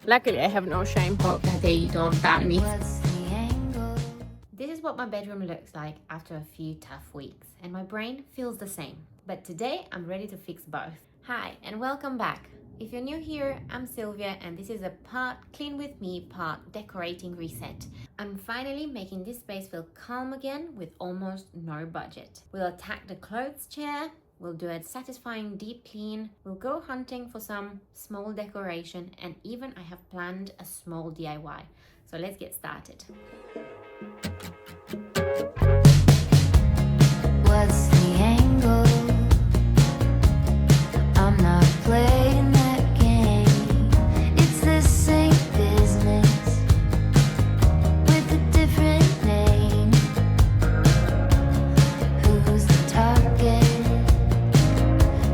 Luckily, I have no shame. Hope that they don't ban me. This is what my bedroom looks like after a few tough weeks, and my brain feels the same. But today, I'm ready to fix both. Hi, and welcome back. If you're new here, I'm Sylvia, and this is a part clean with me, part decorating reset. I'm finally making this space feel calm again with almost no budget. We'll attack the clothes chair, we'll do a satisfying deep clean, we'll go hunting for some small decoration, and even I have planned a small DIY. So let's get started. What's the angle? I'm not playing that game. It's the same business with a different name. Who's the target?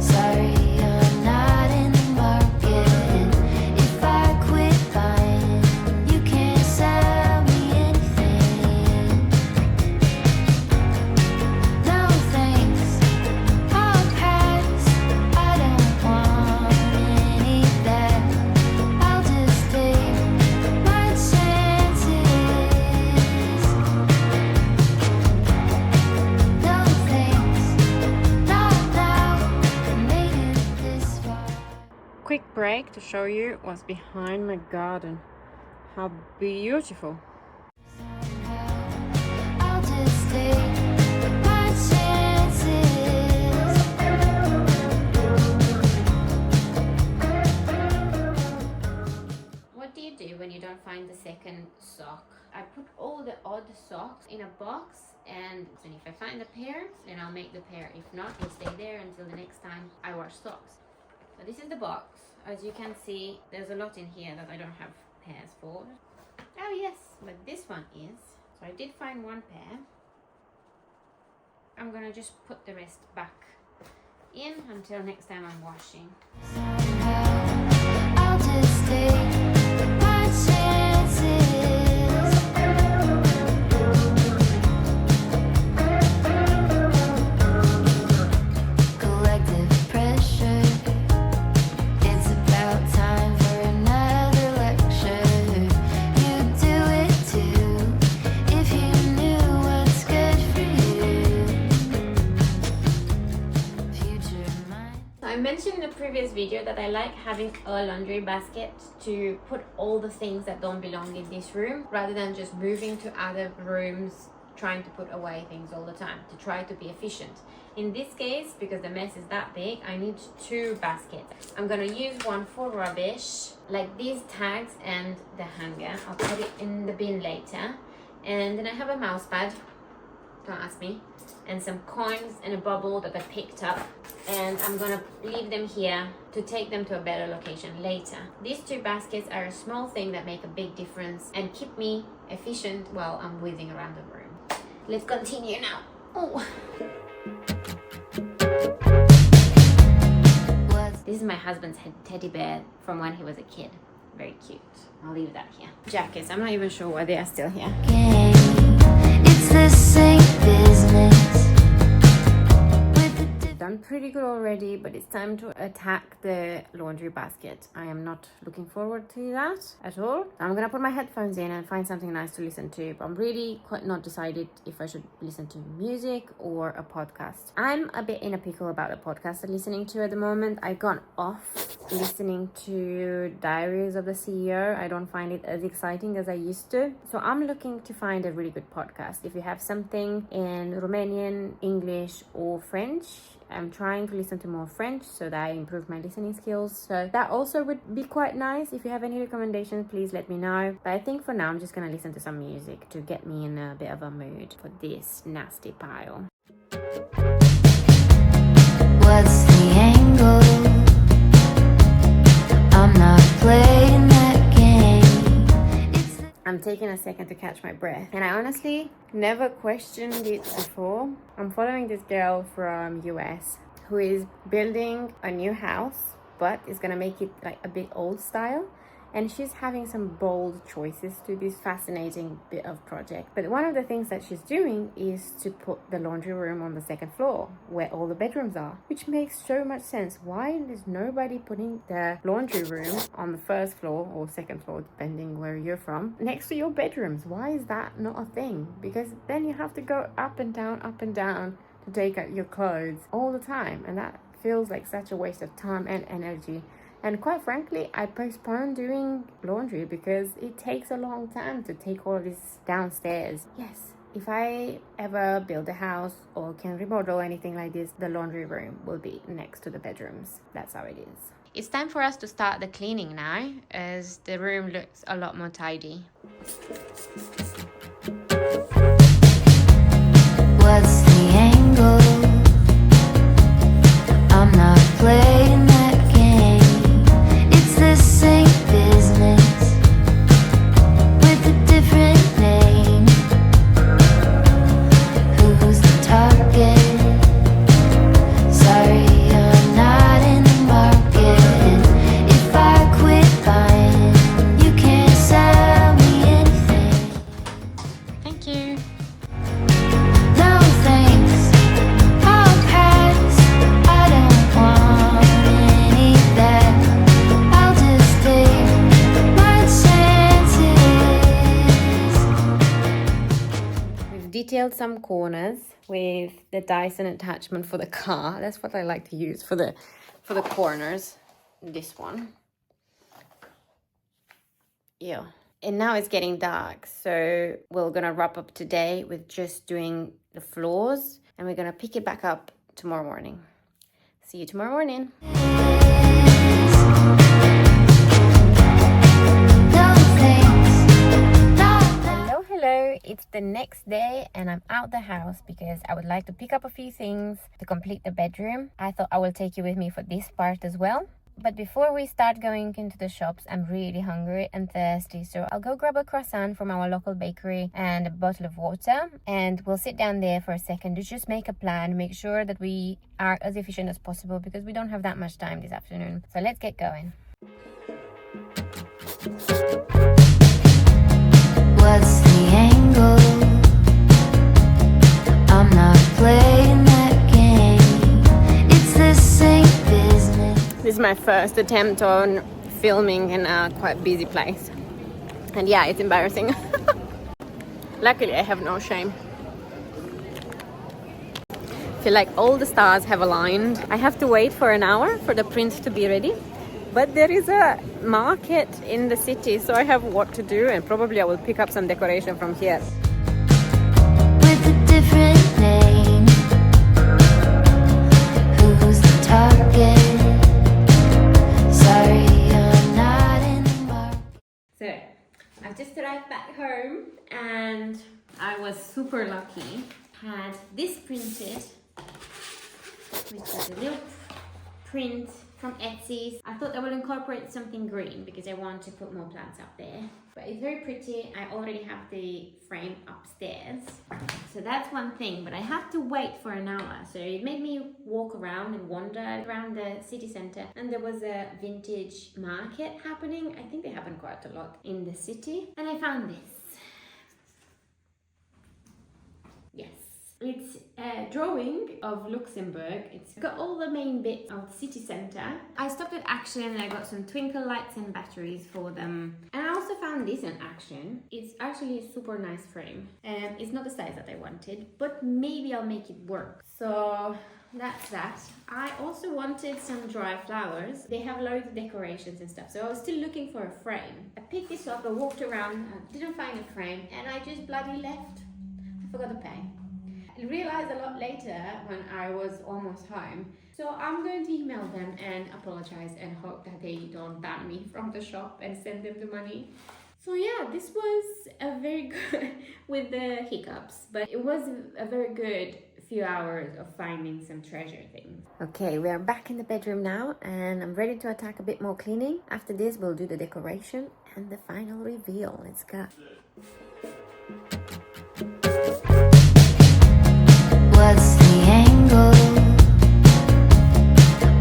Sorry, I'm not in the market. If I quit buying, you can't sell me anything. No thanks, I'll pass. I don't want any of that. I'll just take my chances. No thanks, not now. I made it this far. Quick break to show you what's behind my garden. How beautiful. I'll just take my chances. What do you do when you don't find the second sock? I put all the odd socks in a box, and if I find a pair, then I'll make the pair. If not, it'll stay there until the next time I wash socks. So this is the box. As you can see, there's a lot in here that I don't have pairs for. Oh yes, but this one is. So I did find one pair. I'm gonna just put the rest back in until next time I'm washing. I'll just take my chances. Collective pressure. It's about time for another lecture. You do it too, if you knew what's good for you. Future mind. I mentioned in the previous video that I like having a laundry basket to put all the things that don't belong in this room, rather than just moving to other rooms trying to put away things all the time, to try to be efficient. In this case, because the mess is that big, I need two baskets. I'm gonna use one for rubbish, like these tags and the hanger. I'll put it in the bin later. And then I have a mouse pad, don't ask me, and some coins and a bubble that I picked up. And I'm gonna leave them here to take them to a better location later. These two baskets are a small thing that make a big difference and keep me efficient while I'm whizzing around the room. Let's continue now. Oh. This is my husband's teddy bear from when he was a kid. Very cute. I'll leave that here. Jackets, I'm not even sure why they are still here. It's the same business. Done pretty good already, but it's time to attack the laundry basket. I am not looking forward to that at all. I'm gonna put my headphones in and find something nice to listen to, but I'm really quite not decided if I should listen to music or a podcast. I'm a bit in a pickle about the podcast I'm listening to at the moment. I've gone off listening to Diaries of the CEO. I don't find it as exciting as I used to. So I'm looking to find a really good podcast. If you have something in Romanian, English or French, I'm trying to listen to more French so that I improve my listening skills. So that also would be quite nice. If you have any recommendations, please let me know. But I think for now, I'm just going to listen to some music to get me in a bit of a mood for this nasty pile. What's the angle? I'm not playing that game. I'm taking a second to catch my breath, and I honestly never questioned it before. I'm following this girl from US who is building a new house, but is gonna make it like a bit old style, and she's having some bold choices to this fascinating bit of project. But one of the things that she's doing is to put the laundry room on the second floor where all the bedrooms are, which makes so much sense. Why is nobody putting the laundry room on the first floor or second floor, depending where you're from, next to your bedrooms? Why is that not a thing? Because then you have to go up and down to take out your clothes all the time, and that feels like such a waste of time and energy. And quite frankly, I postpone doing laundry because it takes a long time to take all of this downstairs. Yes, if I ever build a house or can remodel anything like this, the laundry room will be next to the bedrooms. That's how it is. It's time for us to start the cleaning now, as the room looks a lot more tidy. What's the angle? I'm not playing that game. It's the same business with a different name. Who's the target? Sorry, I'm not in the market. If I quit buying, you can't sell me anything. Thank you. No thanks, I'll pass. I don't want any of that. I'll just take my chances. We've detailed some corners with the Dyson attachment for the car. That's what I like to use for the corners. This one. Yeah. And now it's getting dark, so we're gonna wrap up today with just doing the floors, and we're gonna pick it back up tomorrow morning. See you tomorrow morning. Hello, it's the next day and I'm out the house because I would like to pick up a few things to complete the bedroom. I thought I will take you with me for this part as well. But before we start going into the shops, I'm really hungry and thirsty, so I'll go grab a croissant from our local bakery and a bottle of water, and we'll sit down there for a second to just make a plan, make sure that we are as efficient as possible because we don't have that much time this afternoon. So let's get going. What's the angle? I'm not playing that game. It's the same business. This is my first attempt on filming in a quite busy place. And yeah, it's embarrassing. Luckily, I have no shame. I feel like all the stars have aligned. I have to wait for an hour for the print to be ready. But there is a market in the city, so I have work to do, and probably I will pick up some decoration from here. With a different name. Who's the target? Sorry, I'm not in the market. So, I've just arrived back home, and I was super lucky. Had this printed, which is a little print from Etsy. I thought I would incorporate something green because I want to put more plants up there. But it's very pretty. I already have the frame upstairs. So that's one thing, but I have to wait for an hour. So it made me walk around and wander around the city center. And there was a vintage market happening. I think they happen quite a lot in the city. And I found this. Yes. It's a drawing of Luxembourg. It's got all the main bits of the city centre. I stopped at Action and I got some twinkle lights and batteries for them. And I also found this in Action. It's actually a super nice frame. It's not the size that I wanted, but maybe I'll make it work. So that's that. I also wanted some dry flowers. They have loads of decorations and stuff, so I was still looking for a frame. I picked this up, I walked around, I didn't find a frame, and I just bloody left. I forgot to pay. I realized a lot later when I was almost home. So I'm going to email them and apologize and hope that they don't ban me from the shop and send them the money. So yeah, this was a very good, with the hiccups, but it was a very good few hours of finding some treasure things. Okay, we are back in the bedroom now and I'm ready to attack a bit more cleaning. After this, we'll do the decoration and the final reveal. Let's go. What's the angle?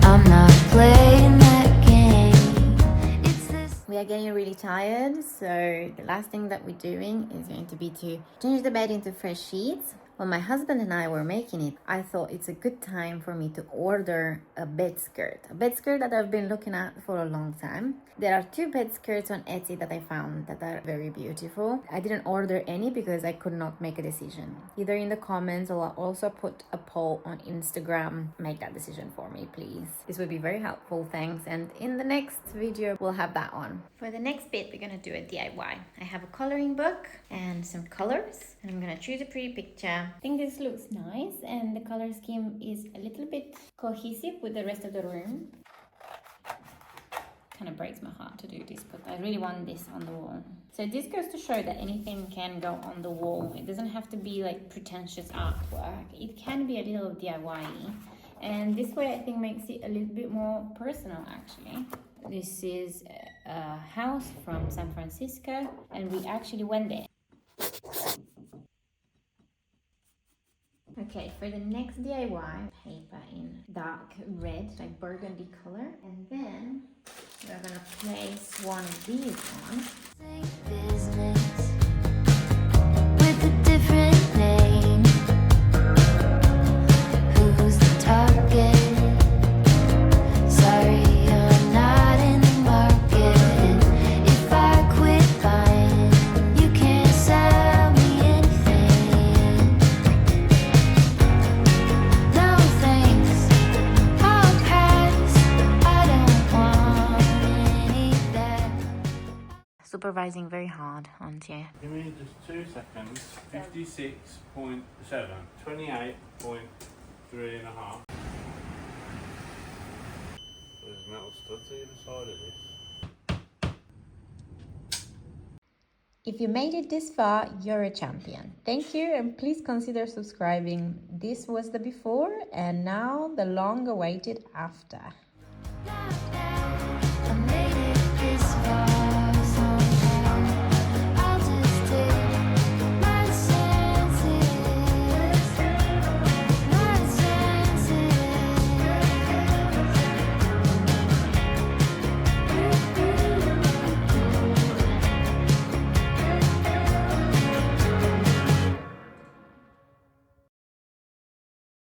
I'm not playing that game. It's this. We are getting really tired, so the last thing that we're doing is going to be to change the bed into fresh sheets. When my husband and I were making it, I thought it's a good time for me to order a bed skirt that I've been looking at for a long time. There are 2 bed skirts on Etsy that I found that are very beautiful. I didn't order any because I could not make a decision. Either in the comments, or I'll also put a poll on Instagram. Make that decision for me, please. This would be very helpful, thanks. And in the next video, we'll have that on. For the next bit, we're gonna do a DIY. I have a coloring book and some colors, and I'm gonna choose a pretty picture. I think this looks nice, and the color scheme is a little bit cohesive with the rest of the room. Kind of breaks my heart to do this, but I really want this on the wall. So this goes to show that anything can go on the wall. It doesn't have to be like pretentious artwork. It can be a little DIY-y. And this way I think makes it a little bit more personal actually. This is a house from San Francisco, and we actually went there. Okay, for the next DIY, paper in dark red, like burgundy color, and then we're gonna place one of these on. Business with a different name. Who's the target? Sorry, I'm not in the market. If I quit buying, you can't sell me anything. No thanks, I'll pass. I don't want any of that. Supervising very hard, aren't you? Give me just 2 seconds. 56.7, 28.3 and a half. There's metal studs either side of this. If you made it this far, you're a champion. Thank you, and please consider subscribing. This was the before, and now the long-awaited after.